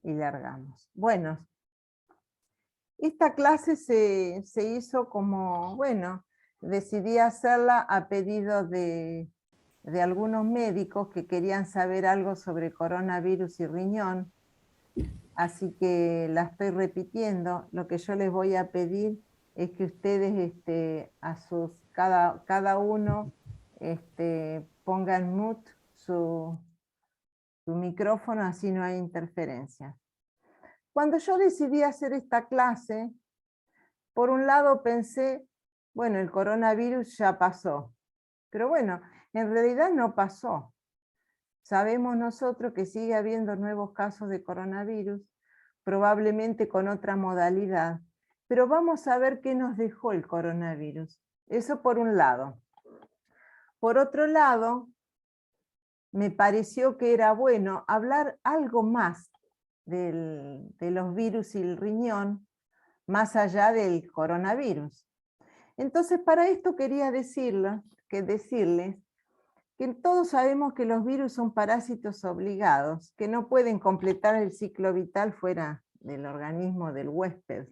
y largamos. Bueno, esta clase se hizo como, bueno, decidí hacerla a pedido de algunos médicos que querían saber algo sobre coronavirus y riñón, así que la estoy repitiendo. Lo que yo les voy a pedir es que ustedes cada uno ponga en mute su micrófono, así no hay interferencia. Cuando yo decidí hacer esta clase, por un lado pensé, bueno, el coronavirus ya pasó, pero bueno, en realidad no pasó. Sabemos nosotros que sigue habiendo nuevos casos de coronavirus, probablemente con otra modalidad, pero vamos a ver qué nos dejó el coronavirus. Eso por un lado. Por otro lado, me pareció que era bueno hablar algo más de los virus y el riñón, más allá del coronavirus. Entonces, para esto quería decirles que todos sabemos que los virus son parásitos obligados, que no pueden completar el ciclo vital fuera del organismo del huésped.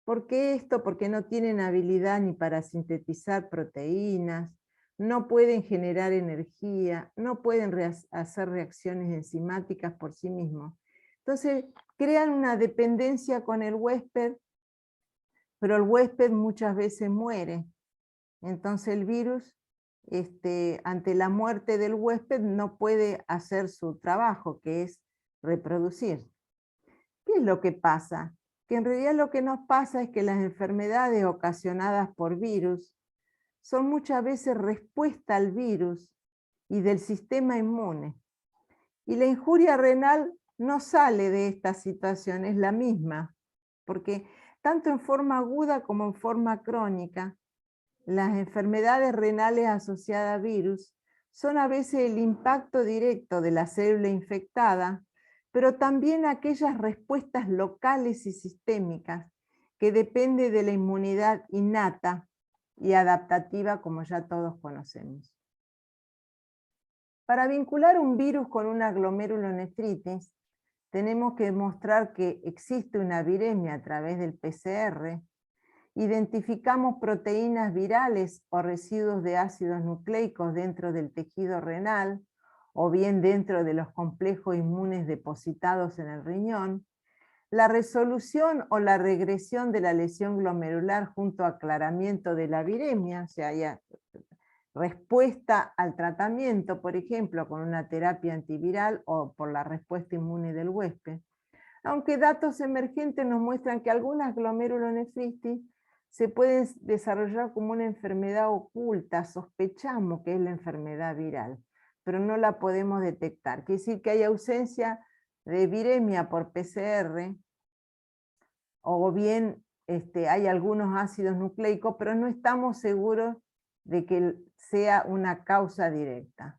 ¿Por qué esto? Porque no tienen habilidad ni para sintetizar proteínas, no pueden generar energía, no pueden hacer reacciones enzimáticas por sí mismos. Entonces, crean una dependencia con el huésped, pero el huésped muchas veces muere. Entonces el virus, ante la muerte del huésped, no puede hacer su trabajo, que es reproducir. ¿Qué es lo que pasa? Que en realidad lo que nos pasa es que las enfermedades ocasionadas por virus son muchas veces respuesta al virus y del sistema inmune. Y la injuria renal no sale de esta situación, es la misma, porque tanto en forma aguda como en forma crónica, las enfermedades renales asociadas a virus son a veces el impacto directo de la célula infectada, pero también aquellas respuestas locales y sistémicas que dependen de la inmunidad innata y adaptativa, como ya todos conocemos. Para vincular un virus con una glomerulonefritis, tenemos que demostrar que existe una viremia a través del PCR. Identificamos proteínas virales o residuos de ácidos nucleicos dentro del tejido renal, o bien dentro de los complejos inmunes depositados en el riñón. La resolución o la regresión de la lesión glomerular junto a aclaramiento de la viremia, o sea, haya respuesta al tratamiento, por ejemplo, con una terapia antiviral o por la respuesta inmune del huésped. Aunque datos emergentes nos muestran que algunas glomerulonefritis se pueden desarrollar como una enfermedad oculta, sospechamos que es la enfermedad viral, pero no la podemos detectar. Quiere decir que hay ausencia de viremia por PCR, o bien hay algunos ácidos nucleicos, pero no estamos seguros de que sea una causa directa.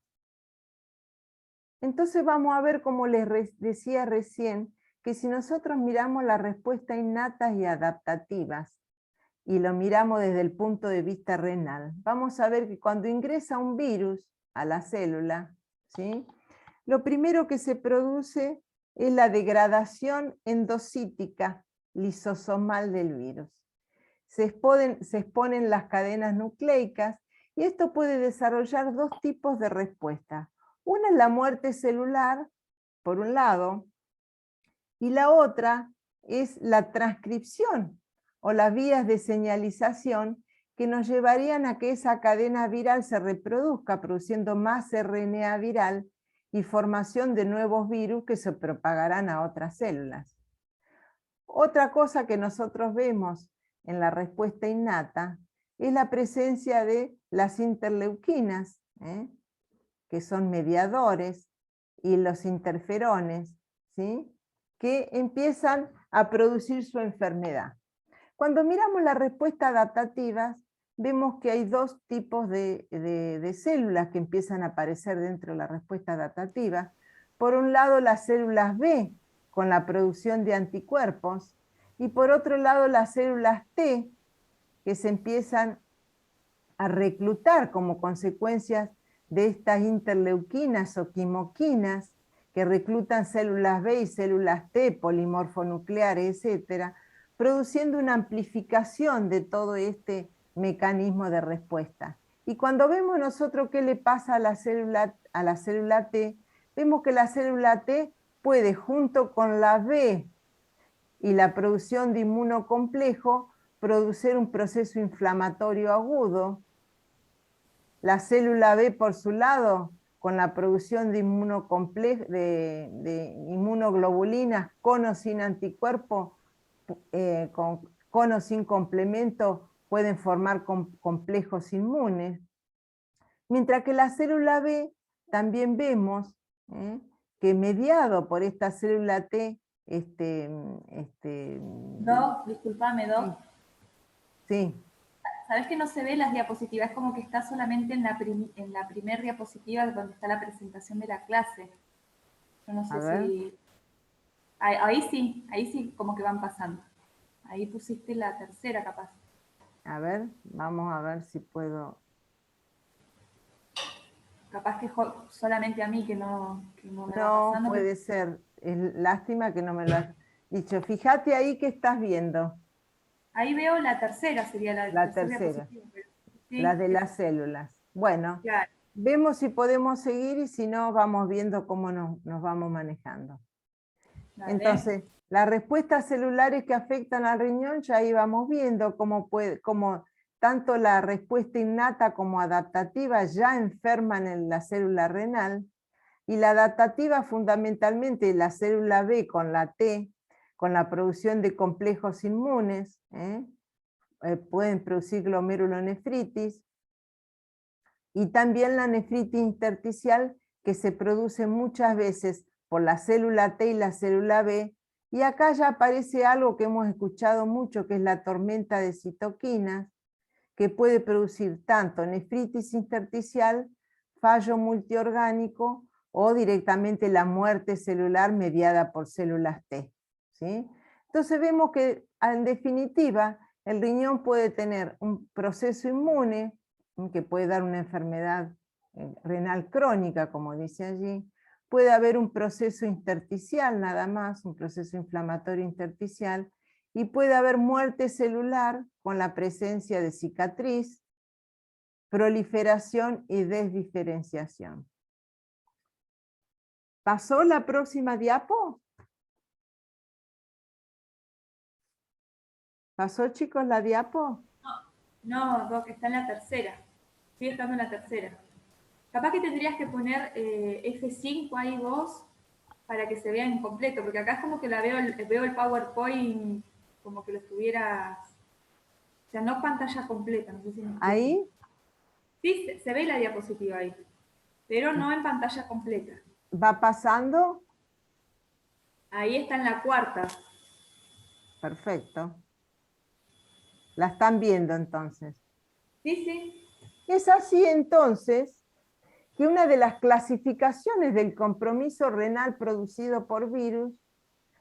Entonces vamos a ver, como les decía recién, que si nosotros miramos las respuestas innatas y adaptativas, y lo miramos desde el punto de vista renal, vamos a ver que cuando ingresa un virus a la célula, ¿sí?, lo primero que se produce es la degradación endocítica lisosomal del virus. Se exponen las cadenas nucleicas, y esto puede desarrollar dos tipos de respuestas. Una es la muerte celular, por un lado, y la otra es la transcripción o las vías de señalización que nos llevarían a que esa cadena viral se reproduzca, produciendo más RNA viral y formación de nuevos virus que se propagarán a otras células. Otra cosa que nosotros vemos en la respuesta innata es la presencia de las interleuquinas, que son mediadores, y los interferones, ¿sí?, que empiezan a producir su enfermedad. Cuando miramos las respuestas adaptativas, vemos que hay dos tipos de células que empiezan a aparecer dentro de la respuesta adaptativa. Por un lado, las células B, con la producción de anticuerpos, y por otro lado, las células T, que se empiezan a reclutar como consecuencia de estas interleuquinas o quimoquinas, que que reclutan células B y células T, polimorfonucleares, etcétera, produciendo una amplificación de todo este mecanismo de respuesta. Y cuando vemos nosotros qué le pasa a la célula T, vemos que la célula T puede, junto con la B y la producción de inmunocomplejo, producir un proceso inflamatorio agudo. La célula B, por su lado, con la producción de inmunoglobulinas con o sin anticuerpo, con o sin complemento, pueden formar complejos inmunes. Mientras que la célula B también vemos que mediado por esta célula T, Doc, discúlpame, Doc. Sí. ¿Sabés que no se ve las diapositivas? Es como que está solamente en la primera diapositiva donde está la presentación de la clase. Yo no sé si... Ahí sí, como que van pasando. Ahí pusiste la tercera, capaz. A ver, vamos a ver si puedo... Capaz que solamente a mí que no me va pasando. No, puede ser. Es lástima que no me lo has dicho. Fíjate ahí que estás viendo. Ahí veo la tercera, sería la tercera. Sí, la de las células. Bueno, claro. Vemos si podemos seguir y si no, vamos viendo cómo nos vamos manejando. Dale. Entonces, las respuestas celulares que afectan al riñón, ya ahí vamos viendo cómo tanto la respuesta innata como adaptativa ya enferman en la célula renal, y la adaptativa fundamentalmente la célula B con la T, con la producción de complejos inmunes, pueden producir glomerulonefritis, y también la nefritis intersticial, que se produce muchas veces por la célula T y la célula B, y acá ya aparece algo que hemos escuchado mucho, que es la tormenta de citoquinas, que puede producir tanto nefritis intersticial, fallo multiorgánico, o directamente la muerte celular mediada por células T. ¿Sí? Entonces vemos que, en definitiva, el riñón puede tener un proceso inmune, que puede dar una enfermedad renal crónica, como dice allí, puede haber un proceso intersticial nada más, un proceso inflamatorio intersticial, y puede haber muerte celular con la presencia de cicatriz, proliferación y desdiferenciación. ¿Pasó la próxima diapo? ¿Pasó, chicos, la diapo? No, Doc, está en la tercera. Sigue estando en la tercera. Capaz que tendrías que poner F5 ahí vos para que se vea en completo, porque acá es como que veo el PowerPoint como que lo estuvieras... O sea, no pantalla completa, no sé si me explico. ¿Ahí? Sí, se ve la diapositiva ahí, pero no en pantalla completa. ¿Va pasando? Ahí está en la cuarta. Perfecto. ¿La están viendo entonces? Sí, sí. Es así entonces que una de las clasificaciones del compromiso renal producido por virus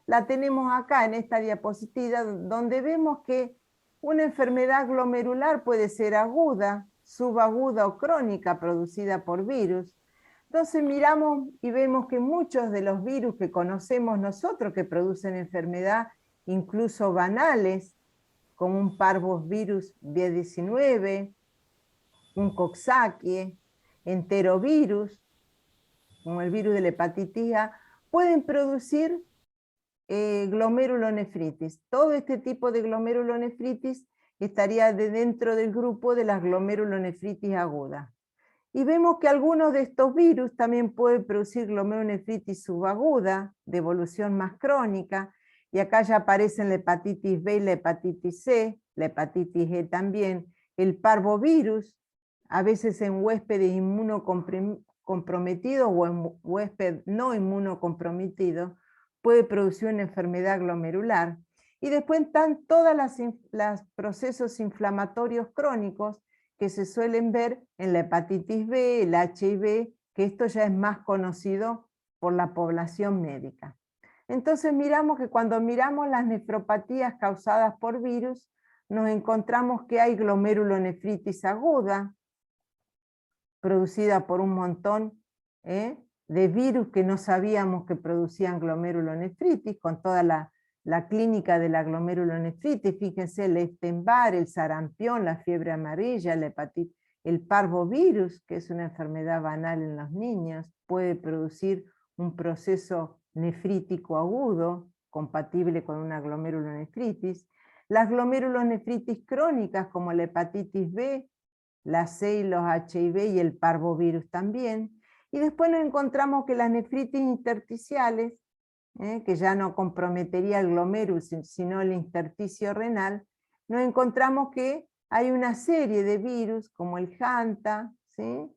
la tenemos acá en esta diapositiva, donde vemos que una enfermedad glomerular puede ser aguda, subaguda o crónica producida por virus. Entonces miramos y vemos que muchos de los virus que conocemos nosotros que producen enfermedad, incluso banales, como un parvovirus B19, un coxsackie, enterovirus, como el virus de la hepatitis A, pueden producir glomerulonefritis. Todo este tipo de glomerulonefritis estaría dentro del grupo de las glomerulonefritis agudas. Y vemos que algunos de estos virus también pueden producir glomerulonefritis subaguda, de evolución más crónica, y acá ya aparecen la hepatitis B y la hepatitis C, la hepatitis E también, el parvovirus, a veces en huéspedes inmunocomprometidos o en huésped no inmunocomprometido, puede producir una enfermedad glomerular. Y después están todos los procesos inflamatorios crónicos que se suelen ver en la hepatitis B, el HIV, que esto ya es más conocido por la población médica. Entonces miramos que cuando miramos las nefropatías causadas por virus, nos encontramos que hay glomerulonefritis aguda, producida por un montón de virus que no sabíamos que producían glomerulonefritis, con toda la clínica de la glomerulonefritis. Fíjense, el Epstein-Barr, el sarampión, la fiebre amarilla, la hepatitis, el parvovirus, que es una enfermedad banal en los niños, puede producir un proceso nefrítico agudo, compatible con una glomerulonefritis. Las glomerulonefritis crónicas, como la hepatitis B, la C y los HIV y el parvovirus también. Y después nos encontramos que las nefritis intersticiales, que ya no comprometería el glomérulo, sino el intersticio renal, nos encontramos que hay una serie de virus, como el Hanta, ¿sí?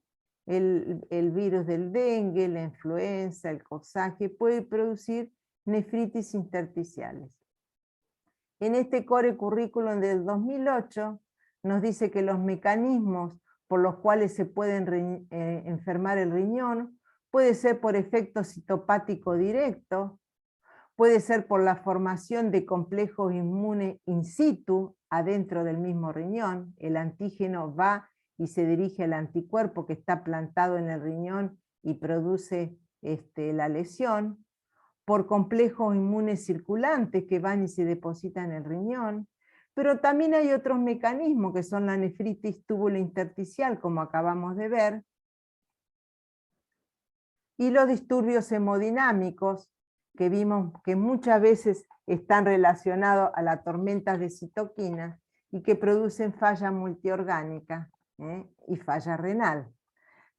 el virus del dengue, la influenza, el coxsackie, puede producir nefritis intersticiales. En este Core Curriculum del 2008 nos dice que los mecanismos por los cuales se pueden enfermar el riñón puede ser por efecto citopático directo, puede ser por la formación de complejos inmunes in situ adentro del mismo riñón. El antígeno va y se dirige al anticuerpo que está plantado en el riñón y produce la lesión, por complejos inmunes circulantes que van y se depositan en el riñón, pero también hay otros mecanismos que son la nefritis túbulo-intersticial, como acabamos de ver, y los disturbios hemodinámicos, que vimos que muchas veces están relacionados a las tormentas de citoquinas y que producen falla multiorgánica y falla renal.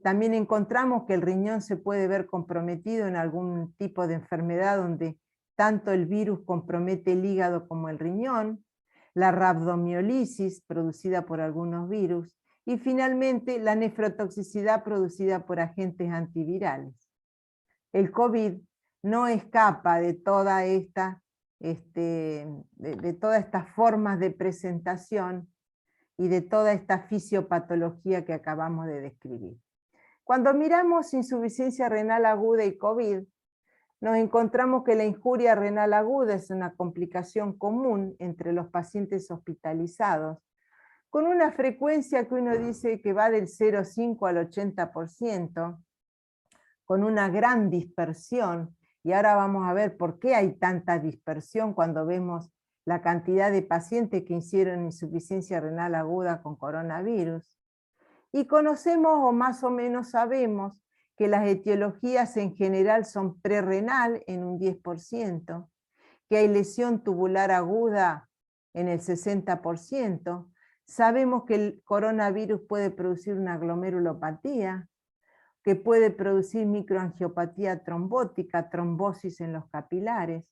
También encontramos que el riñón se puede ver comprometido en algún tipo de enfermedad donde tanto el virus compromete el hígado como el riñón, la rhabdomiolisis producida por algunos virus, y finalmente la nefrotoxicidad producida por agentes antivirales. El COVID no escapa de todas estas formas de presentación y de toda esta fisiopatología que acabamos de describir. Cuando miramos insuficiencia renal aguda y COVID, nos encontramos que la injuria renal aguda es una complicación común entre los pacientes hospitalizados, con una frecuencia que uno dice que va del 0,5 al 80%, con una gran dispersión, y ahora vamos a ver por qué hay tanta dispersión cuando vemos la cantidad de pacientes que hicieron insuficiencia renal aguda con coronavirus. Y conocemos, o más o menos sabemos, que las etiologías en general son prerrenal en un 10%, que hay lesión tubular aguda en el 60%, sabemos que el coronavirus puede producir una glomerulopatía, que puede producir microangiopatía trombótica, trombosis en los capilares,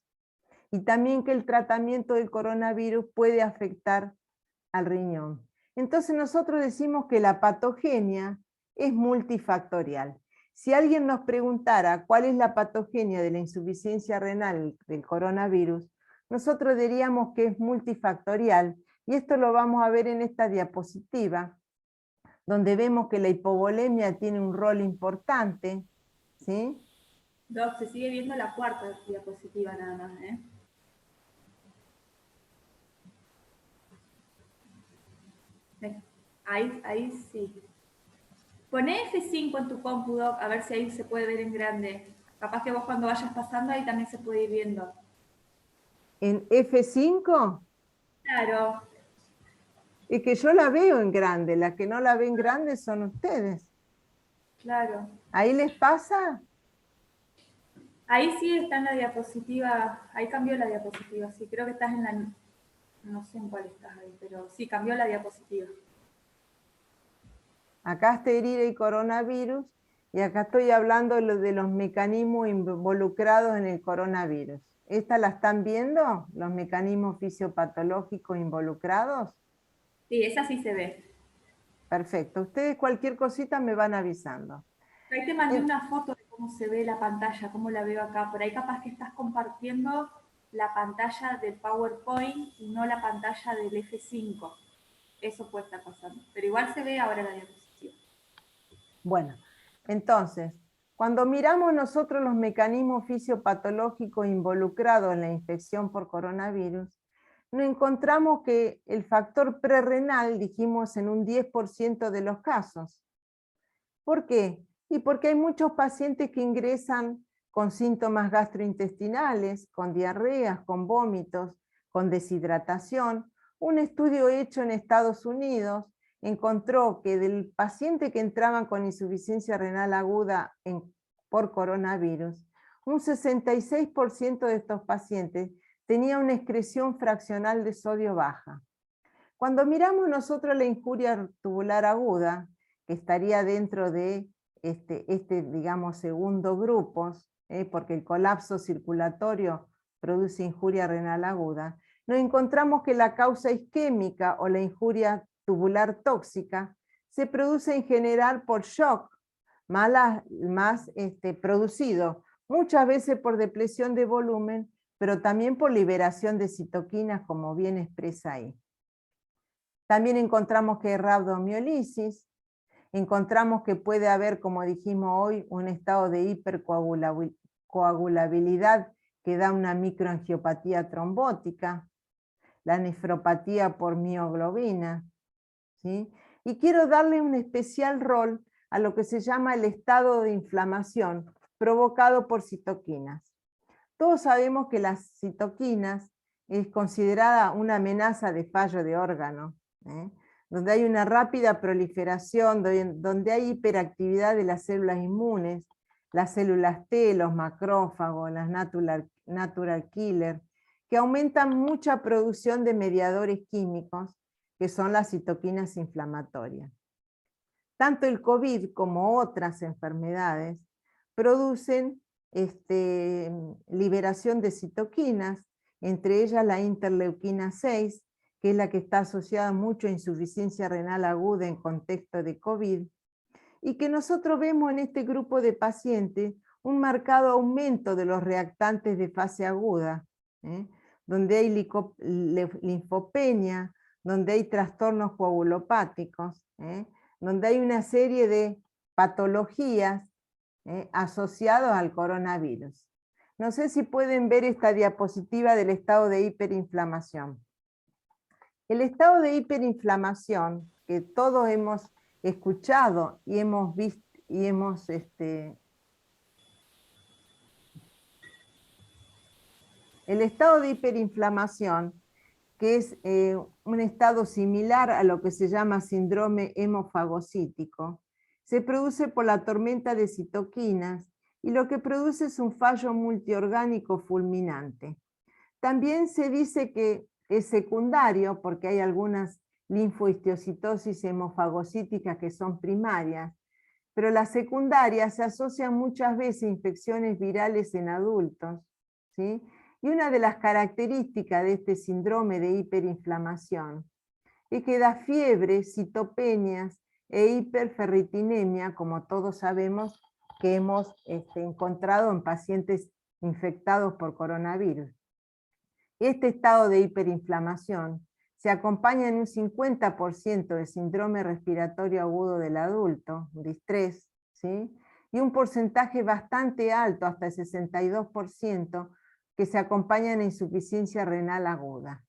y también que el tratamiento del coronavirus puede afectar al riñón. Entonces nosotros decimos que la patogenia es multifactorial. Si alguien nos preguntara cuál es la patogenia de la insuficiencia renal del coronavirus, nosotros diríamos que es multifactorial, y esto lo vamos a ver en esta diapositiva, donde vemos que la hipovolemia tiene un rol importante, ¿sí? Doc, se sigue viendo la cuarta diapositiva nada más, Ahí sí. Poné F5 en tu compu, Doc, a ver si ahí se puede ver en grande. Capaz que vos cuando vayas pasando ahí también se puede ir viendo. ¿En F5? Claro. Es que yo la veo en grande, las que no la ven grande son ustedes. Claro. ¿Ahí les pasa? Ahí sí está en la diapositiva, ahí cambió la diapositiva, sí, creo que estás en la, no sé en cuál estás ahí, pero sí, cambió la diapositiva. Acá está herida y coronavirus, y acá estoy hablando de los mecanismos involucrados en el coronavirus. ¿Esta la están viendo? ¿Los mecanismos fisiopatológicos involucrados? Sí, esa sí se ve. Perfecto. Ustedes cualquier cosita me van avisando. Ahí te mandé una foto de cómo se ve la pantalla, cómo la veo acá. Por ahí capaz que estás compartiendo la pantalla del PowerPoint y no la pantalla del F5. Eso puede estar pasando. Pero igual se ve ahora la diapositiva. Bueno, entonces, cuando miramos nosotros los mecanismos fisiopatológicos involucrados en la infección por coronavirus, nos encontramos que el factor prerrenal, dijimos, en un 10% de los casos. ¿Por qué? Y porque hay muchos pacientes que ingresan con síntomas gastrointestinales, con diarreas, con vómitos, con deshidratación. Un estudio hecho en Estados Unidos encontró que del paciente que entraban con insuficiencia renal aguda por coronavirus, un 66% de estos pacientes tenía una excreción fraccional de sodio baja. Cuando miramos nosotros la injuria tubular aguda, que estaría dentro de digamos, segundo grupo, porque el colapso circulatorio produce injuria renal aguda, nos encontramos que la causa isquémica o la injuria tubular tóxica se produce en general por shock, más producido, muchas veces por depresión de volumen, pero también por liberación de citoquinas, como bien expresa ahí. También encontramos que hay rhabdomiolisis, encontramos que puede haber, como dijimos hoy, un estado de hipercoagulabilidad que da una microangiopatía trombótica, la nefropatía por mioglobina, ¿sí? Y quiero darle un especial rol a lo que se llama el estado de inflamación provocado por citoquinas. Todos sabemos que las citoquinas es considerada una amenaza de fallo de órgano, donde hay una rápida proliferación, donde hay hiperactividad de las células inmunes, las células T, los macrófagos, las natural killer, que aumentan mucha producción de mediadores químicos, que son las citoquinas inflamatorias. Tanto el COVID como otras enfermedades producen liberación de citoquinas, entre ellas la interleuquina 6, que es la que está asociada mucho a insuficiencia renal aguda en contexto de COVID, y que nosotros vemos en este grupo de pacientes un marcado aumento de los reactantes de fase aguda, donde hay linfopenia, donde hay trastornos coagulopáticos, donde hay una serie de patologías asociadas al coronavirus. No sé si pueden ver esta diapositiva del estado de hiperinflamación. El estado de hiperinflamación, que todos hemos escuchado y hemos visto, el estado de hiperinflamación, que es un estado similar a lo que se llama síndrome hemofagocítico, se produce por la tormenta de citoquinas y lo que produce es un fallo multiorgánico fulminante. También se dice que es secundario porque hay algunas linfohistiocytosis hemofagocíticas que son primarias, pero las secundarias se asocian muchas veces a infecciones virales en adultos, ¿sí? Y una de las características de este síndrome de hiperinflamación es que da fiebre, citopenias e hiperferritinemia, como todos sabemos que hemos encontrado en pacientes infectados por coronavirus. Este estado de hiperinflamación se acompaña en un 50% de síndrome respiratorio agudo del adulto, distrés, ¿sí? Y un porcentaje bastante alto, hasta el 62%, que se acompañan en insuficiencia renal aguda.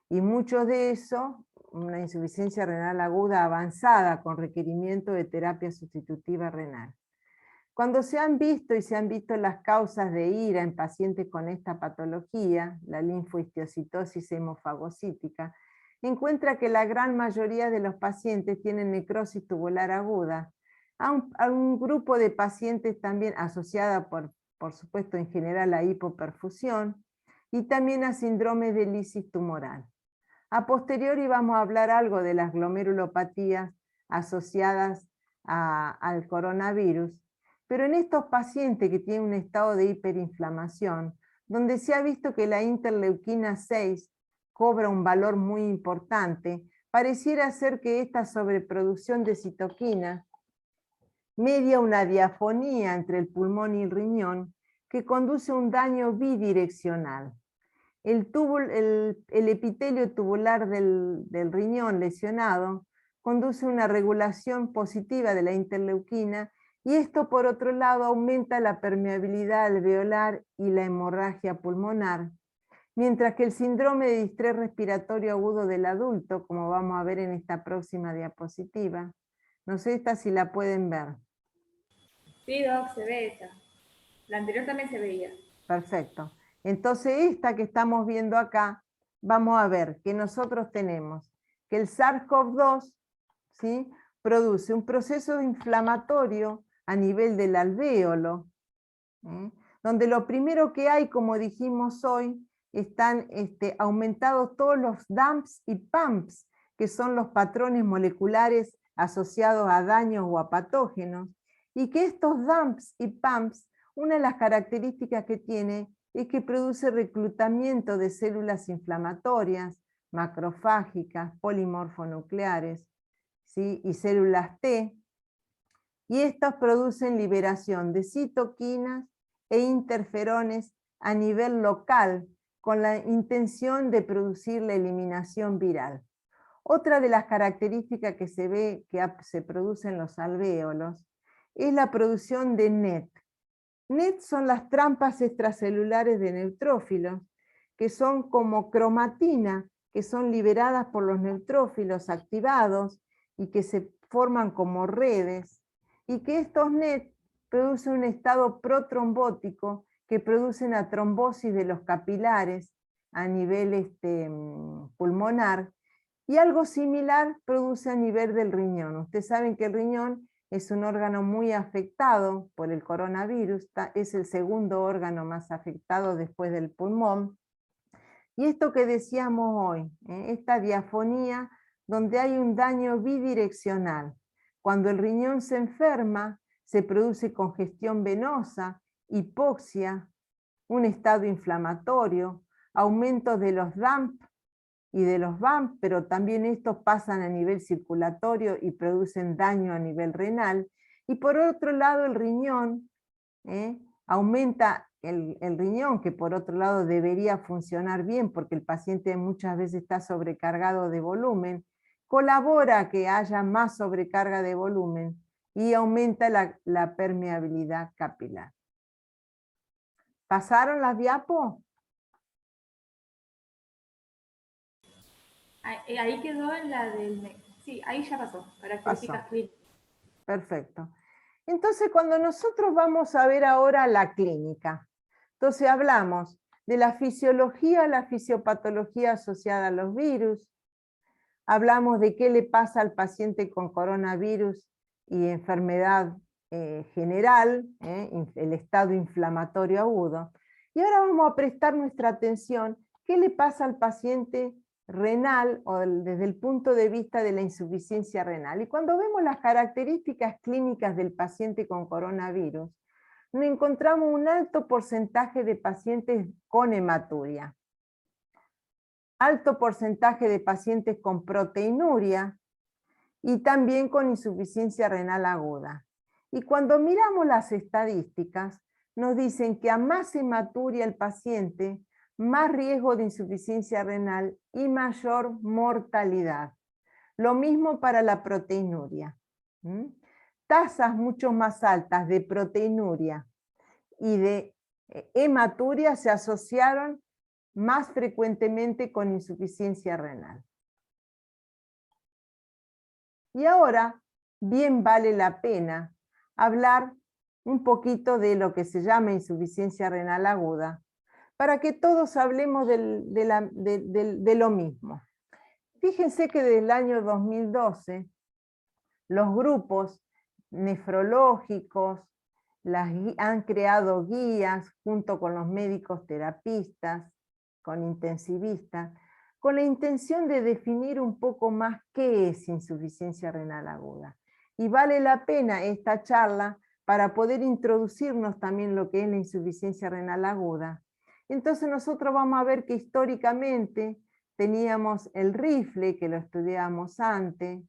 Y muchos de eso, una insuficiencia renal aguda avanzada con requerimiento de terapia sustitutiva renal. Cuando se han visto las causas de ira en pacientes con esta patología, la linfohistiocytosis hemofagocítica, encuentra que la gran mayoría de los pacientes tienen necrosis tubular aguda, a un grupo de pacientes también asociada por supuesto en general a hipoperfusión, y también a síndrome de lisis tumoral. A posteriori vamos a hablar algo de las glomerulopatías asociadas al coronavirus, pero en estos pacientes que tienen un estado de hiperinflamación, donde se ha visto que la interleuquina 6 cobra un valor muy importante, pareciera ser que esta sobreproducción de citoquinas media una diafonía entre el pulmón y el riñón que conduce a un daño bidireccional. El epitelio tubular del riñón lesionado conduce a una regulación positiva de la interleuquina y esto por otro lado aumenta la permeabilidad alveolar y la hemorragia pulmonar, mientras que el síndrome de distrés respiratorio agudo del adulto, como vamos a ver en esta próxima diapositiva, no sé si la pueden ver. Sí, Doc, se ve esa. La anterior también se veía. Perfecto. Entonces esta que estamos viendo acá, vamos a ver que nosotros tenemos que el SARS-CoV-2, ¿sí?, produce un proceso inflamatorio a nivel del alvéolo, donde lo primero que hay, como dijimos hoy, están aumentados todos los DAMPs y PAMPs, que son los patrones moleculares asociados a daños o a patógenos, y que estos DAMPs y PAMPs, una de las características que tiene es que produce reclutamiento de células inflamatorias, macrofágicas, polimorfonucleares, ¿sí?, y células T, y estas producen liberación de citoquinas e interferones a nivel local con la intención de producir la eliminación viral. Otra de las características que se ve que se produce en los alvéolos es la producción de NET. NET son las trampas extracelulares de neutrófilos, que son como cromatina, que son liberadas por los neutrófilos activados y que se forman como redes, y que estos NET producen un estado protrombótico que produce una trombosis de los capilares a nivel pulmonar, y algo similar produce a nivel del riñón. Ustedes saben que el riñón es un órgano muy afectado por el coronavirus, es el segundo órgano más afectado después del pulmón. Y esto que decíamos hoy, esta diafonía donde hay un daño bidireccional. Cuando el riñón se enferma, se produce congestión venosa, hipoxia, un estado inflamatorio, aumento de los DAMP y de los VAMP, pero también estos pasan a nivel circulatorio y producen daño a nivel renal. Y por otro lado el riñón, aumenta el riñón, que por otro lado debería funcionar bien porque el paciente muchas veces está sobrecargado de volumen, colabora a que haya más sobrecarga de volumen y aumenta la permeabilidad capilar. ¿Pasaron las diapos? Ahí quedó en la del... Sí, ahí ya pasó. Características clínicas. Perfecto. Entonces, cuando nosotros vamos a ver ahora la clínica, entonces hablamos de la fisiología, la fisiopatología asociada a los virus, hablamos de qué le pasa al paciente con coronavirus y enfermedad general, el estado inflamatorio agudo, y ahora vamos a prestar nuestra atención, qué le pasa al paciente renal o desde el punto de vista de la insuficiencia renal. Y cuando vemos las características clínicas del paciente con coronavirus, encontramos un alto porcentaje de pacientes con hematuria, alto porcentaje de pacientes con proteinuria y también con insuficiencia renal aguda. Y cuando miramos las estadísticas, nos dicen que a más hematuria el paciente, más riesgo de insuficiencia renal y mayor mortalidad. Lo mismo para la proteinuria. Tasas mucho más altas de proteinuria y de hematuria se asociaron más frecuentemente con insuficiencia renal. Y ahora, bien vale la pena hablar un poquito de lo que se llama insuficiencia renal aguda, para que todos hablemos de lo mismo. Fíjense que desde el año 2012, los grupos nefrológicos han creado guías junto con los médicos terapistas, con intensivistas, con la intención de definir un poco más qué es insuficiencia renal aguda. Y vale la pena esta charla para poder introducirnos también lo que es la insuficiencia renal aguda. Entonces nosotros vamos a ver que históricamente teníamos el rifle, que lo estudiamos antes,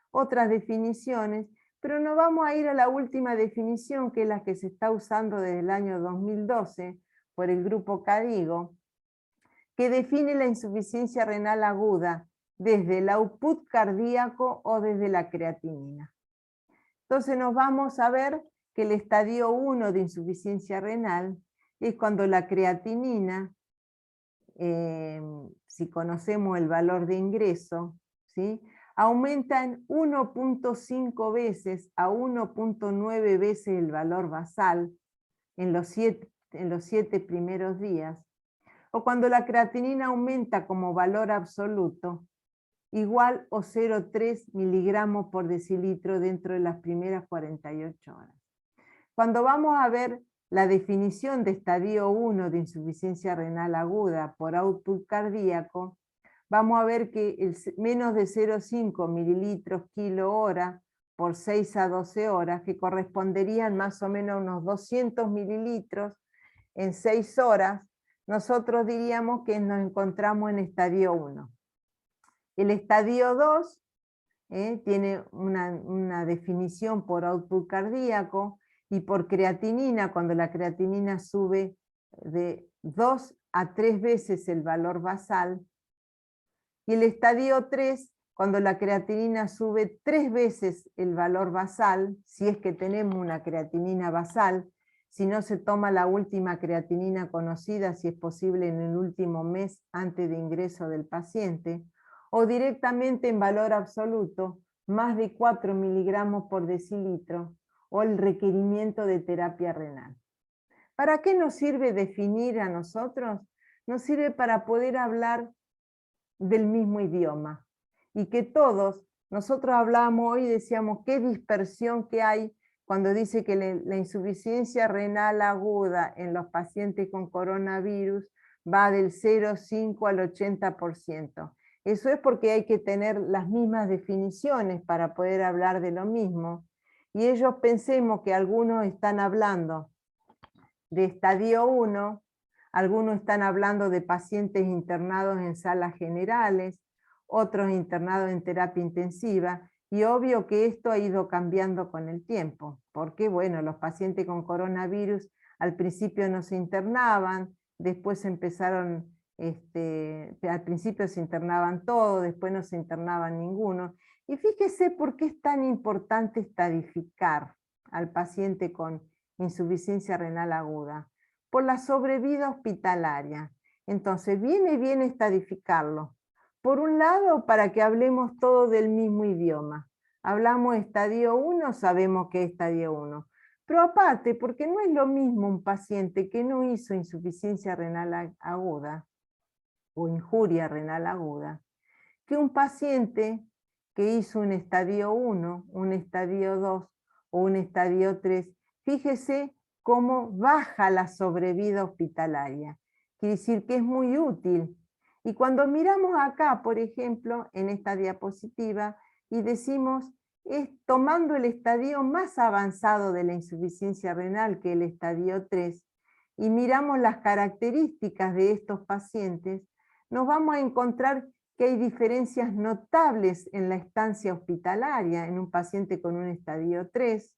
otras definiciones, pero nos vamos a ir a la última definición, que es la que se está usando desde el año 2012 por el grupo CADIGO, que define la insuficiencia renal aguda desde el output cardíaco o desde la creatinina. Entonces nos vamos a ver que el estadio 1 de insuficiencia renal es cuando la creatinina, si conocemos el valor de ingreso, ¿sí?, aumenta en 1.5 veces a 1.9 veces el valor basal en los 7 primeros días, o cuando la creatinina aumenta como valor absoluto, igual o 0,3 miligramos por decilitro dentro de las primeras 48 horas. Cuando vamos a ver la definición de estadio 1 de insuficiencia renal aguda por output cardíaco, vamos a ver que menos de 0,5 mililitros kilo hora por 6 a 12 horas, que corresponderían más o menos a unos 200 mililitros en 6 horas, nosotros diríamos que nos encontramos en estadio 1. El estadio 2 tiene una definición por output cardíaco y por creatinina, cuando la creatinina sube de 2 a 3 veces el valor basal, y el estadio 3, cuando la creatinina sube 3 veces el valor basal, si es que tenemos una creatinina basal, si no se toma la última creatinina conocida, si es posible en el último mes antes de ingreso del paciente, o directamente en valor absoluto, más de 4 miligramos por decilitro, o el requerimiento de terapia renal. ¿Para qué nos sirve definir a nosotros? Nos sirve para poder hablar del mismo idioma, y que todos, nosotros hablábamos hoy y decíamos qué dispersión que hay cuando dice que la insuficiencia renal aguda en los pacientes con coronavirus va del 0,5 al 80%. Eso es porque hay que tener las mismas definiciones para poder hablar de lo mismo, y ellos pensemos que algunos están hablando de estadio 1, algunos están hablando de pacientes internados en salas generales, otros internados en terapia intensiva, y obvio que esto ha ido cambiando con el tiempo, porque bueno, los pacientes con coronavirus al principio no se internaban, después empezaron, al principio se internaban todos, después no se internaban ninguno, y fíjese por qué es tan importante estadificar al paciente con insuficiencia renal aguda, por la sobrevida hospitalaria. Entonces viene bien estadificarlo. Por un lado, para que hablemos todos del mismo idioma. Hablamos estadio 1, sabemos que es estadio 1. Pero aparte, porque no es lo mismo un paciente que no hizo insuficiencia renal aguda o injuria renal aguda, que un paciente que hizo un estadio 1, un estadio 2 o un estadio 3, fíjese cómo baja la sobrevida hospitalaria. Quiere decir que es muy útil. Y cuando miramos acá, por ejemplo, en esta diapositiva, y decimos, es tomando el estadio más avanzado de la insuficiencia renal, que el estadio 3, y miramos las características de estos pacientes, nos vamos a encontrar que hay diferencias notables en la estancia hospitalaria en un paciente con un estadio 3.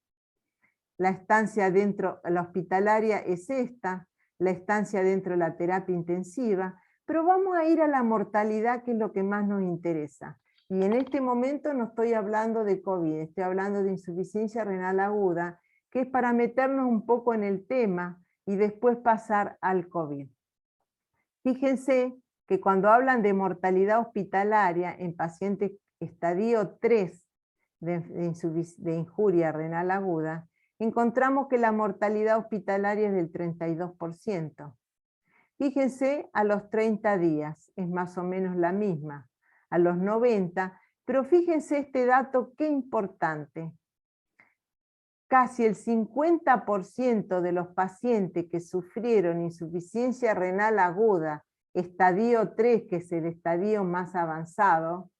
La estancia dentro de la hospitalaria es esta, la estancia dentro de la terapia intensiva, pero vamos a ir a la mortalidad, que es lo que más nos interesa. Y en este momento no estoy hablando de COVID, estoy hablando de insuficiencia renal aguda, que es para meternos un poco en el tema y después pasar al COVID. Fíjense que cuando hablan de mortalidad hospitalaria en pacientes estadio 3 de injuria renal aguda, encontramos que la mortalidad hospitalaria es del 32%. Fíjense a los 30 días, es más o menos la misma, a los 90, pero fíjense este dato, qué importante. Casi el 50% de los pacientes que sufrieron insuficiencia renal aguda, estadio 3, que es el estadio más avanzado,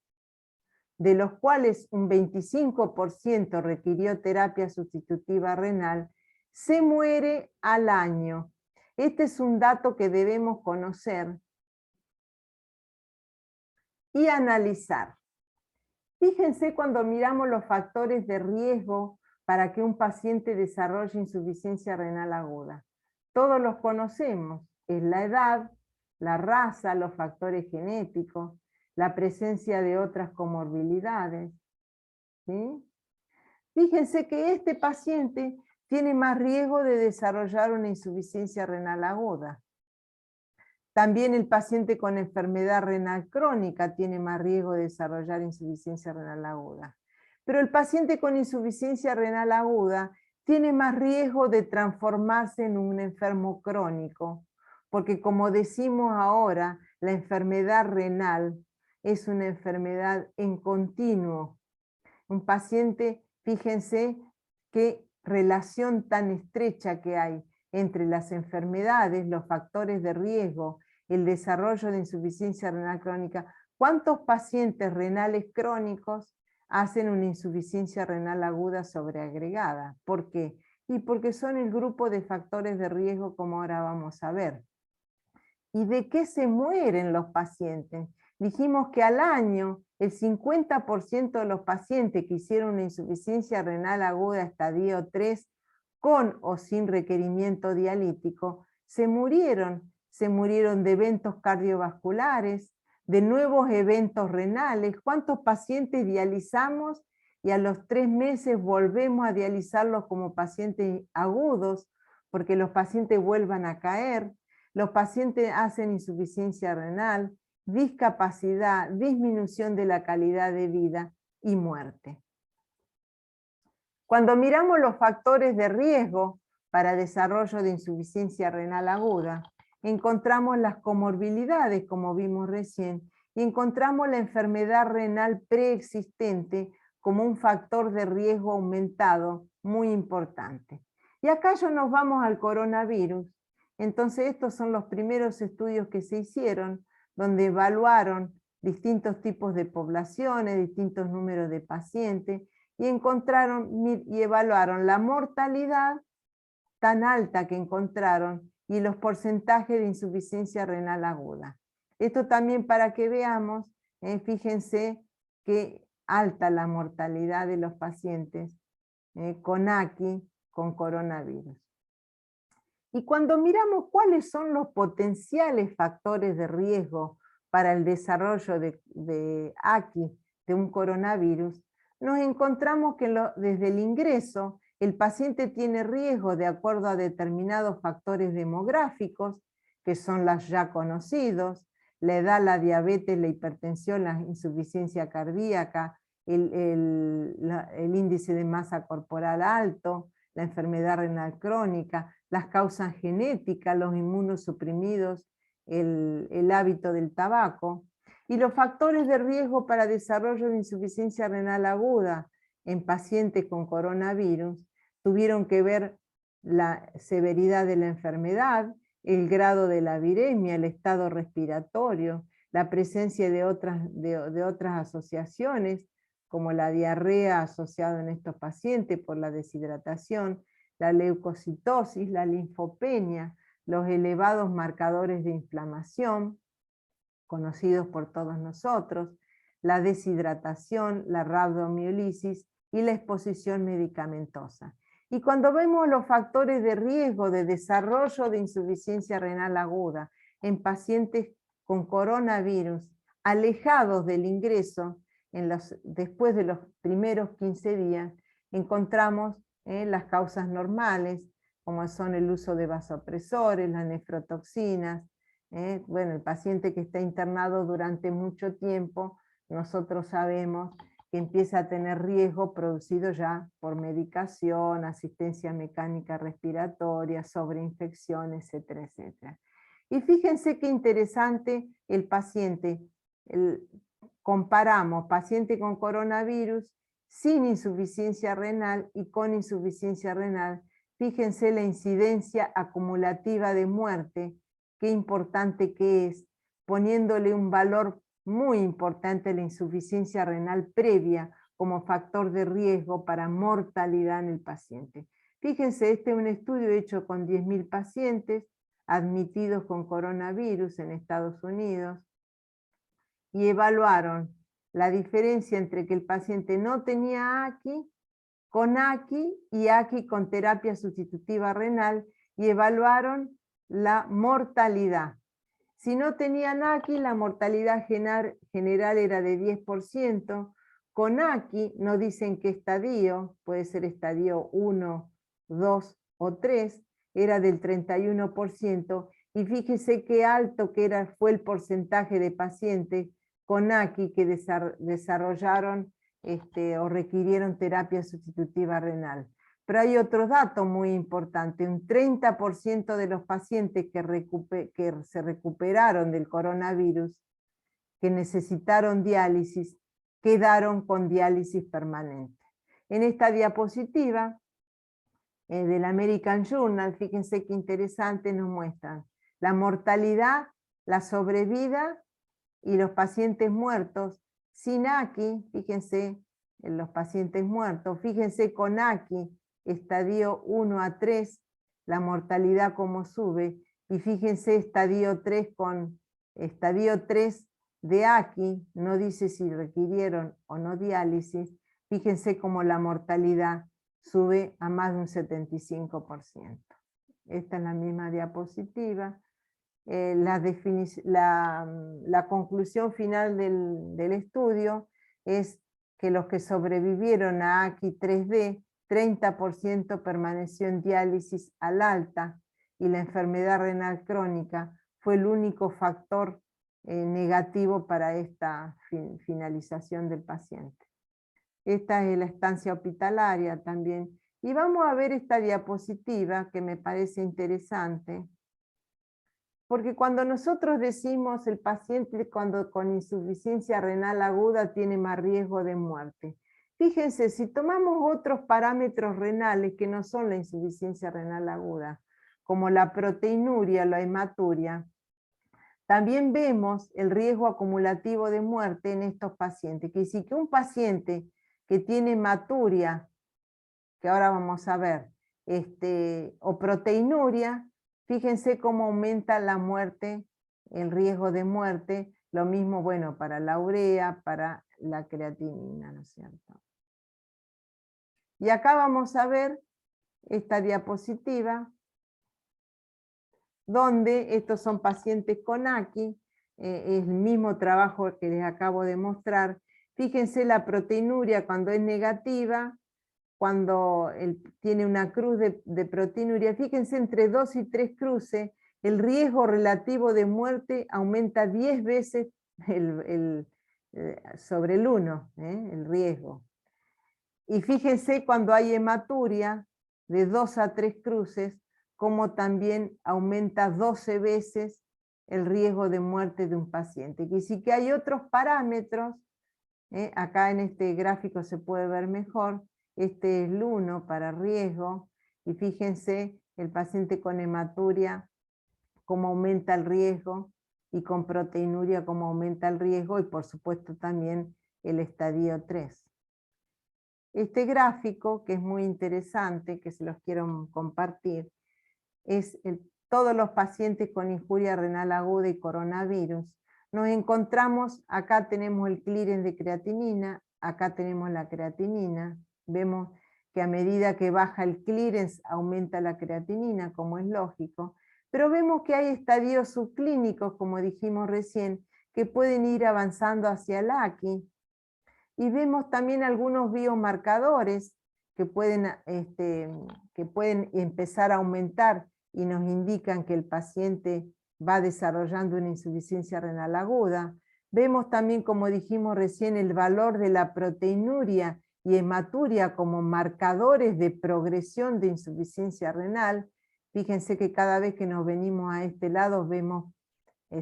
de los cuales un 25% requirió terapia sustitutiva renal, se muere al año. Este es un dato que debemos conocer y analizar. Fíjense cuando miramos los factores de riesgo para que un paciente desarrolle insuficiencia renal aguda. Todos los conocemos, es la edad, la raza, los factores genéticos, la presencia de otras comorbilidades. ¿Sí? Fíjense que este paciente tiene más riesgo de desarrollar una insuficiencia renal aguda. También el paciente con enfermedad renal crónica tiene más riesgo de desarrollar insuficiencia renal aguda. Pero el paciente con insuficiencia renal aguda tiene más riesgo de transformarse en un enfermo crónico, porque como decimos ahora, la enfermedad renal es una enfermedad en continuo. Un paciente, fíjense qué relación tan estrecha que hay entre las enfermedades, los factores de riesgo, el desarrollo de insuficiencia renal crónica. ¿Cuántos pacientes renales crónicos hacen una insuficiencia renal aguda sobreagregada? ¿Por qué? Y porque son el grupo de factores de riesgo, como ahora vamos a ver. ¿Y de qué se mueren los pacientes? Dijimos que al año el 50% de los pacientes que hicieron una insuficiencia renal aguda estadio 3 con o sin requerimiento dialítico, se murieron de eventos cardiovasculares, de nuevos eventos renales. ¿Cuántos pacientes dializamos y a los 3 meses volvemos a dializarlos como pacientes agudos, porque los pacientes vuelvan a caer? Los pacientes hacen insuficiencia renal, discapacidad, disminución de la calidad de vida y muerte. Cuando miramos los factores de riesgo para desarrollo de insuficiencia renal aguda, encontramos las comorbilidades, como vimos recién, y encontramos la enfermedad renal preexistente como un factor de riesgo aumentado muy importante. Y acá ya nos vamos al coronavirus. Entonces estos son los primeros estudios que se hicieron, donde evaluaron distintos tipos de poblaciones, distintos números de pacientes, y encontraron y evaluaron la mortalidad tan alta que encontraron y los porcentajes de insuficiencia renal aguda. Esto también para que veamos, fíjense que alta la mortalidad de los pacientes con AQI, con coronavirus. Y cuando miramos cuáles son los potenciales factores de riesgo para el desarrollo de AQI, de un coronavirus, nos encontramos que desde el ingreso el paciente tiene riesgo de acuerdo a determinados factores demográficos, que son los ya conocidos: la edad, la diabetes, la hipertensión, la insuficiencia cardíaca, el índice de masa corporal alto, la enfermedad renal crónica, las causas genéticas, los inmunosuprimidos, el hábito del tabaco, y los factores de riesgo para desarrollo de insuficiencia renal aguda en pacientes con coronavirus tuvieron que ver la severidad de la enfermedad, el grado de la viremia, el estado respiratorio, la presencia de otras asociaciones, como la diarrea asociada en estos pacientes por la deshidratación, la leucocitosis, la linfopenia, los elevados marcadores de inflamación, conocidos por todos nosotros, la deshidratación, la rabdomiólisis y la exposición medicamentosa. Y cuando vemos los factores de riesgo de desarrollo de insuficiencia renal aguda en pacientes con coronavirus, alejados del ingreso, después de los primeros 15 días, encontramos las causas normales, como son el uso de vasopresores, las nefrotoxinas. Bueno, el paciente que está internado durante mucho tiempo, nosotros sabemos que empieza a tener riesgo producido ya por medicación, asistencia mecánica respiratoria, sobreinfección, etcétera, etcétera. Y fíjense qué interesante el paciente. Comparamos paciente con coronavirus sin insuficiencia renal y con insuficiencia renal. Fíjense la incidencia acumulativa de muerte, qué importante que es, poniéndole un valor muy importante a la insuficiencia renal previa como factor de riesgo para mortalidad en el paciente. Fíjense, este es un estudio hecho con 10.000 pacientes admitidos con coronavirus en Estados Unidos, y evaluaron la diferencia entre que el paciente no tenía AQI, con AQI y AQI con terapia sustitutiva renal, y evaluaron la mortalidad. Si no tenían AQI, la mortalidad general era de 10%, con AQI no dicen qué estadio, puede ser estadio 1, 2 o 3, era del 31%, Y fíjese qué alto fue el porcentaje de pacientes con AQI que desarrollaron o requirieron terapia sustitutiva renal. Pero hay otro dato muy importante, un 30% de los pacientes que se recuperaron del coronavirus, que necesitaron diálisis, quedaron con diálisis permanente. En esta diapositiva del American Journal, fíjense qué interesante, nos muestran la mortalidad, la sobrevida y los pacientes muertos sin AQI, fíjense en los pacientes muertos, fíjense con AQI, estadio 1 a 3, la mortalidad como sube, y fíjense estadio 3 con estadio 3 de AQI, no dice si requirieron o no diálisis, fíjense cómo la mortalidad sube a más de un 75%. Esta es la misma diapositiva. La conclusión final del estudio es que los que sobrevivieron a AQI 3D, 30% permaneció en diálisis al alta, y la enfermedad renal crónica fue el único factor negativo para esta finalización del paciente. Esta es la estancia hospitalaria también. Y vamos a ver esta diapositiva que me parece interesante, porque cuando nosotros decimos el paciente con insuficiencia renal aguda tiene más riesgo de muerte, fíjense, si tomamos otros parámetros renales que no son la insuficiencia renal aguda, como la proteinuria, la hematuria, también vemos el riesgo acumulativo de muerte en estos pacientes. Que si que un paciente que tiene hematuria, que ahora vamos a ver, o proteinuria, fíjense cómo aumenta la muerte, el riesgo de muerte, lo mismo, bueno, para la urea, para la creatinina, ¿no es cierto? Y acá vamos a ver esta diapositiva, donde estos son pacientes con AQI, es el mismo trabajo que les acabo de mostrar. Fíjense la proteinuria cuando es negativa, cuando tiene una cruz de proteinuria, fíjense entre 2 y 3 cruces, el riesgo relativo de muerte aumenta 10 veces sobre el 1, el riesgo. Y fíjense cuando hay hematuria, de 2 a 3 cruces, como también aumenta 12 veces el riesgo de muerte de un paciente. Y sí que hay otros parámetros, acá en este gráfico se puede ver mejor, este es el 1 para riesgo, y fíjense el paciente con hematuria, cómo aumenta el riesgo, y con proteinuria cómo aumenta el riesgo, y por supuesto también el estadio 3. Este gráfico, que es muy interesante, que se los quiero compartir, es todos los pacientes con injuria renal aguda y coronavirus. Nos encontramos, acá tenemos el clearance de creatinina, acá tenemos la creatinina, vemos que a medida que baja el clearance aumenta la creatinina, como es lógico, pero vemos que hay estadios subclínicos, como dijimos recién, que pueden ir avanzando hacia el AQI, y vemos también algunos biomarcadores que pueden empezar a aumentar y nos indican que el paciente va desarrollando una insuficiencia renal aguda. Vemos también, como dijimos recién, el valor de la proteinuria y hematuria como marcadores de progresión de insuficiencia renal. Fíjense que cada vez que nos venimos a este lado vemos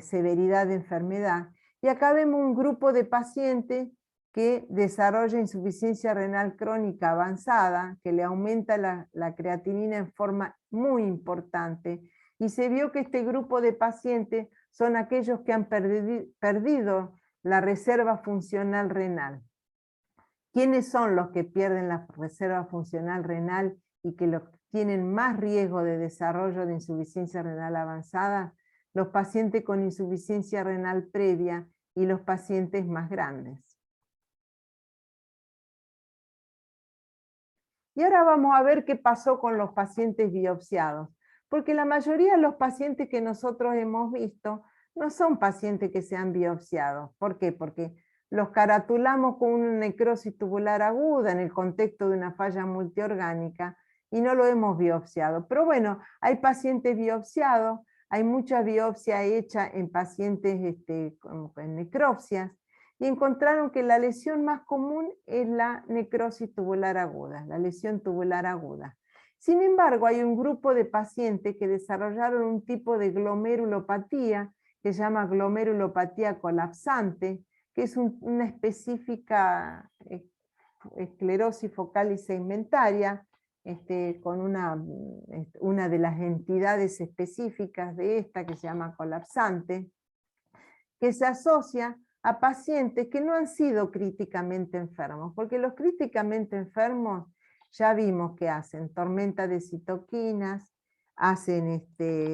severidad de enfermedad. Y acá vemos un grupo de pacientes que desarrolla insuficiencia renal crónica avanzada, que le aumenta la creatinina en forma muy importante, y se vio que este grupo de pacientes son aquellos que han perdido la reserva funcional renal. ¿Quiénes son los que pierden la reserva funcional renal y que tienen más riesgo de desarrollo de insuficiencia renal avanzada? Los pacientes con insuficiencia renal previa y los pacientes más grandes. Y ahora vamos a ver qué pasó con los pacientes biopsiados, porque la mayoría de los pacientes que nosotros hemos visto no son pacientes que se han biopsiado. ¿Por qué? Porque los caratulamos con una necrosis tubular aguda en el contexto de una falla multiorgánica y no lo hemos biopsiado. Pero bueno, hay pacientes biopsiados, hay mucha biopsia hecha en pacientes con necropsias, y encontraron que la lesión más común es la necrosis tubular aguda, la lesión tubular aguda. Sin embargo, hay un grupo de pacientes que desarrollaron un tipo de glomerulopatía que se llama glomerulopatía colapsante, que es una específica esclerosis focal y segmentaria, con una de las entidades específicas de esta que se llama colapsante, que se asocia a pacientes que no han sido críticamente enfermos, porque los críticamente enfermos ya vimos que hacen tormenta de citoquinas, hacen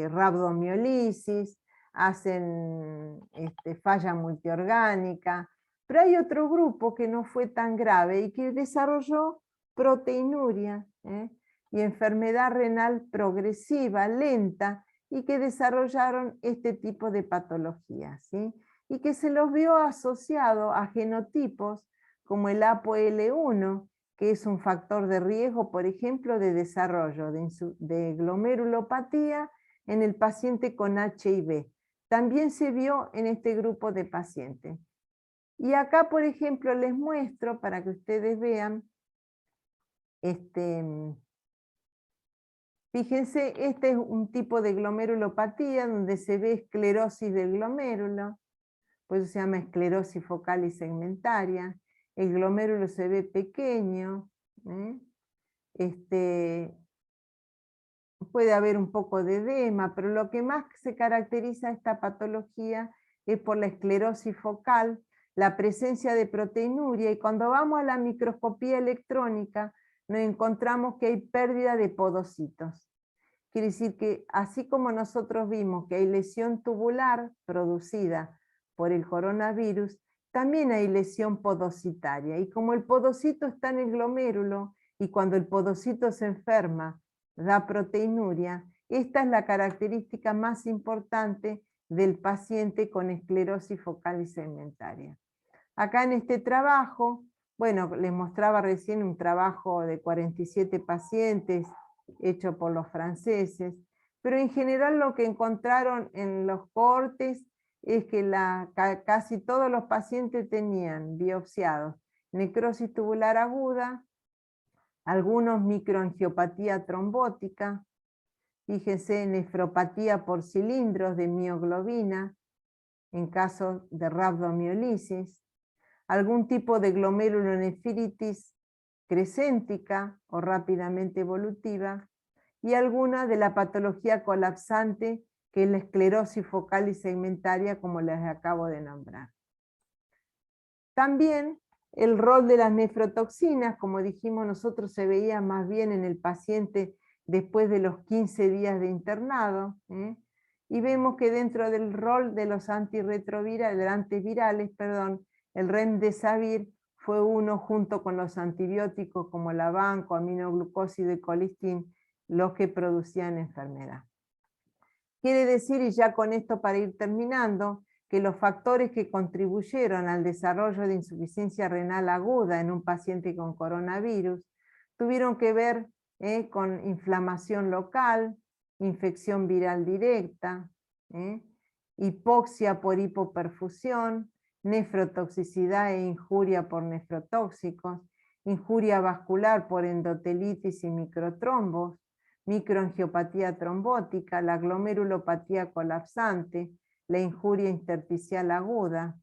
rhabdomiolisis, hacen falla multiorgánica, pero hay otro grupo que no fue tan grave y que desarrolló proteinuria y enfermedad renal progresiva, lenta, y que desarrollaron este tipo de patologías, ¿sí? Y que se los vio asociado a genotipos como el ApoL1, que es un factor de riesgo, por ejemplo, de desarrollo de glomerulopatía en el paciente con HIV. También se vio en este grupo de pacientes. Y acá, por ejemplo, les muestro para que ustedes vean, fíjense, este es un tipo de glomerulopatía donde se ve esclerosis del glomérulo, por eso se llama esclerosis focal y segmentaria. El glomérulo se ve pequeño, puede haber un poco de edema, pero lo que más se caracteriza esta patología es por la esclerosis focal, la presencia de proteinuria, y cuando vamos a la microscopía electrónica nos encontramos que hay pérdida de podocitos. Quiere decir que así como nosotros vimos que hay lesión tubular producida por el coronavirus, también hay lesión podocitaria, y como el podocito está en el glomérulo, y cuando el podocito se enferma da proteinuria, esta es la característica más importante del paciente con esclerosis focal y segmentaria. Acá en este trabajo, bueno, les mostraba recién un trabajo de 47 pacientes hecho por los franceses, pero en general lo que encontraron en los cohortes es que casi todos los pacientes tenían biopsiados necrosis tubular aguda, algunos microangiopatía trombótica, fíjense, nefropatía por cilindros de mioglobina, en caso de rhabdomiolisis, algún tipo de glomerulonefritis crescéntica o rápidamente evolutiva, y alguna de la patología colapsante, que es la esclerosis focal y segmentaria, como les acabo de nombrar. También el rol de las nefrotoxinas, como dijimos nosotros, se veía más bien en el paciente después de los 15 días de internado, y vemos que dentro del rol de los antivirales, el remdesivir fue uno, junto con los antibióticos como la banco, aminoglucósido y colistin, los que producían enfermedad. Quiere decir, y ya con esto para ir terminando, que los factores que contribuyeron al desarrollo de insuficiencia renal aguda en un paciente con coronavirus tuvieron que ver con inflamación local, infección viral directa, hipoxia por hipoperfusión, nefrotoxicidad e injuria por nefrotóxicos, injuria vascular por endotelitis y microtrombos, microangiopatía trombótica, la glomerulopatía colapsante, la injuria intersticial aguda.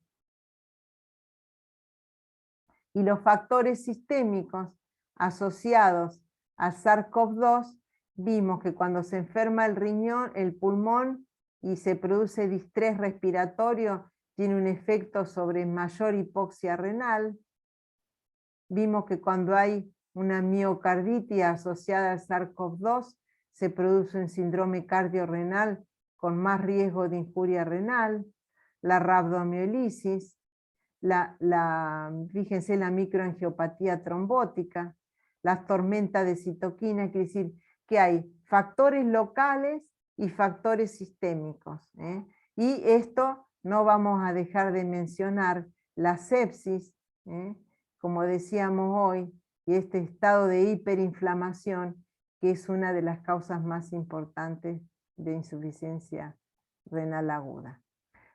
Y los factores sistémicos asociados al SARS-CoV-2, vimos que cuando se enferma el riñón, el pulmón, y se produce distrés respiratorio, tiene un efecto sobre mayor hipoxia renal. Vimos que cuando hay una miocarditis asociada al SARS-CoV-2, se produce un síndrome cardiorrenal con más riesgo de injuria renal, la rhabdomiolisis, fíjense, la microangiopatía trombótica, las tormentas de citoquina, quiere decir que hay factores locales y factores sistémicos. Y esto no vamos a dejar de mencionar la sepsis, como decíamos hoy, y este estado de hiperinflamación, que es una de las causas más importantes de insuficiencia renal aguda.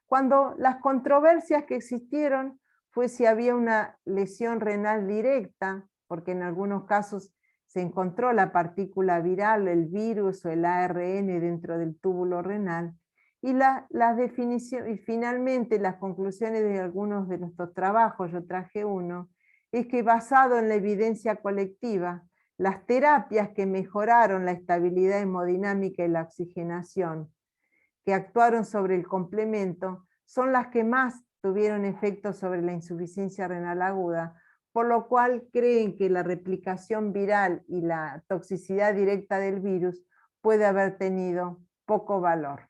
Cuando las controversias que existieron fue si había una lesión renal directa, porque en algunos casos se encontró la partícula viral, el virus o el ARN dentro del túbulo renal, y y finalmente las conclusiones de algunos de nuestros trabajos, yo traje uno, es que basado en la evidencia colectiva, las terapias que mejoraron la estabilidad hemodinámica y la oxigenación, que actuaron sobre el complemento, son las que más tuvieron efecto sobre la insuficiencia renal aguda, por lo cual creen que la replicación viral y la toxicidad directa del virus puede haber tenido poco valor.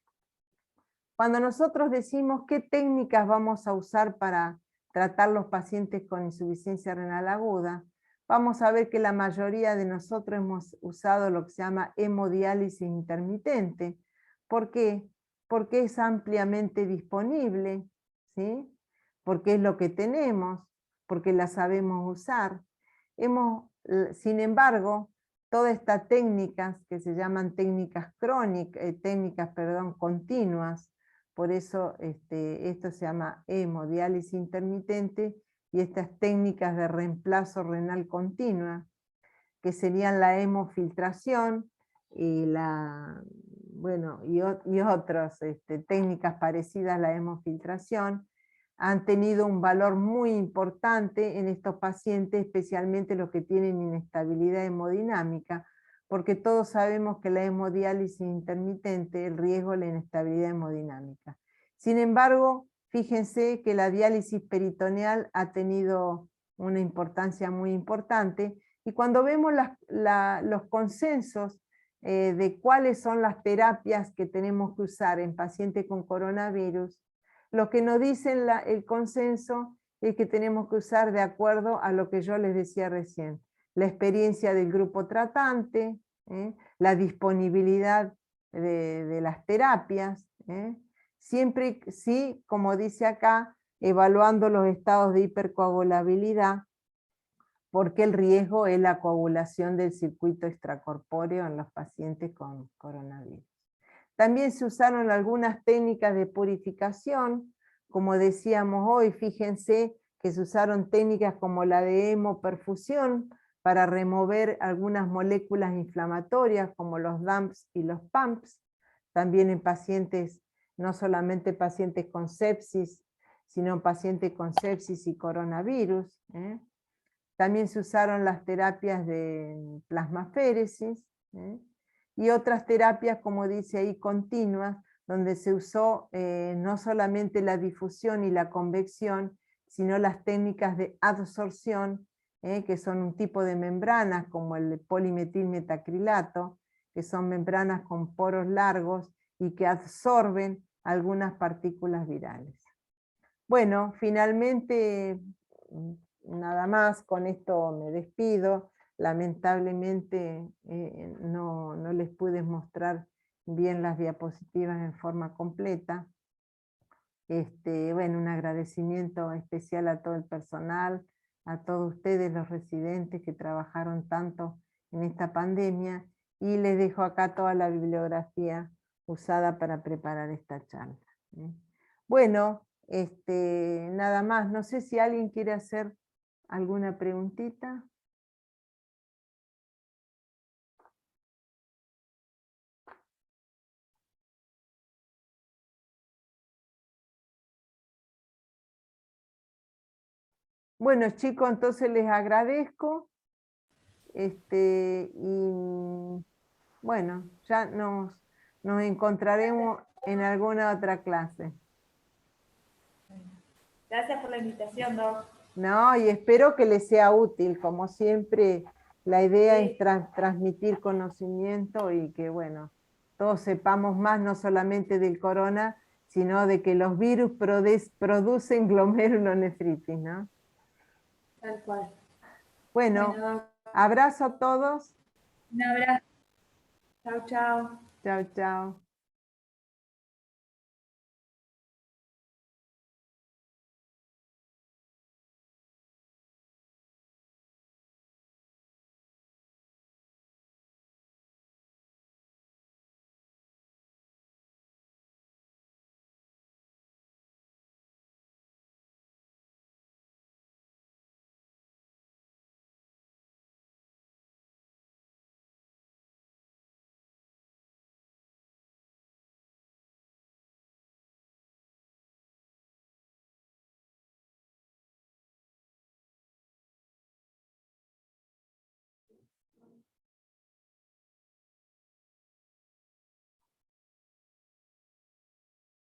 Cuando nosotros decimos qué técnicas vamos a usar para tratar los pacientes con insuficiencia renal aguda, vamos a ver que la mayoría de nosotros hemos usado lo que se llama hemodiálisis intermitente. ¿Por qué? Porque es ampliamente disponible, ¿sí? Porque es lo que tenemos, porque la sabemos usar. Sin embargo, todas estas técnicas que se llaman técnicas continuas, por eso esto se llama hemodiálisis intermitente, y estas técnicas de reemplazo renal continua, que serían la hemofiltración y otras técnicas parecidas a la hemofiltración, han tenido un valor muy importante en estos pacientes, especialmente los que tienen inestabilidad hemodinámica, porque todos sabemos que la hemodiálisis intermitente, el riesgo de la inestabilidad hemodinámica. Sin embargo, fíjense que la diálisis peritoneal ha tenido una importancia muy importante, y cuando vemos los consensos de cuáles son las terapias que tenemos que usar en pacientes con coronavirus, lo que nos dice el consenso es que tenemos que usar de acuerdo a lo que yo les decía recién: la experiencia del grupo tratante, la disponibilidad de las terapias, siempre sí, como dice acá, evaluando los estados de hipercoagulabilidad, porque el riesgo es la coagulación del circuito extracorpóreo en los pacientes con coronavirus. También se usaron algunas técnicas de purificación, como decíamos hoy. Fíjense que se usaron técnicas como la de hemoperfusión para remover algunas moléculas inflamatorias, como los DAMPs y los PAMPs, también en pacientes, no solamente pacientes con sepsis, sino pacientes con sepsis y coronavirus. También se usaron las terapias de plasmaféresis, y otras terapias, como dice ahí, continuas, donde se usó no solamente la difusión y la convección, sino las técnicas de adsorción, que son un tipo de membranas como el polimetilmetacrilato, que son membranas con poros largos y que absorben algunas partículas virales. Bueno, finalmente, nada más, con esto me despido. Lamentablemente no les pude mostrar bien las diapositivas en forma completa. Un agradecimiento especial a todo el personal, a todos ustedes los residentes que trabajaron tanto en esta pandemia, y les dejo acá toda la bibliografía usada para preparar esta charla. Bueno, nada más, no sé si alguien quiere hacer alguna preguntita. Bueno, chicos, entonces les agradezco. Y bueno, ya nos encontraremos en alguna otra clase. Gracias por la invitación, Doc. No, y espero que les sea útil. Como siempre, la idea es transmitir conocimiento, y que, bueno, todos sepamos más, no solamente del corona, sino de que los virus producen glomerulonefritis, ¿no? Tal cual. Bueno, abrazo a todos. Un abrazo. Chao, chao. Chao, chao.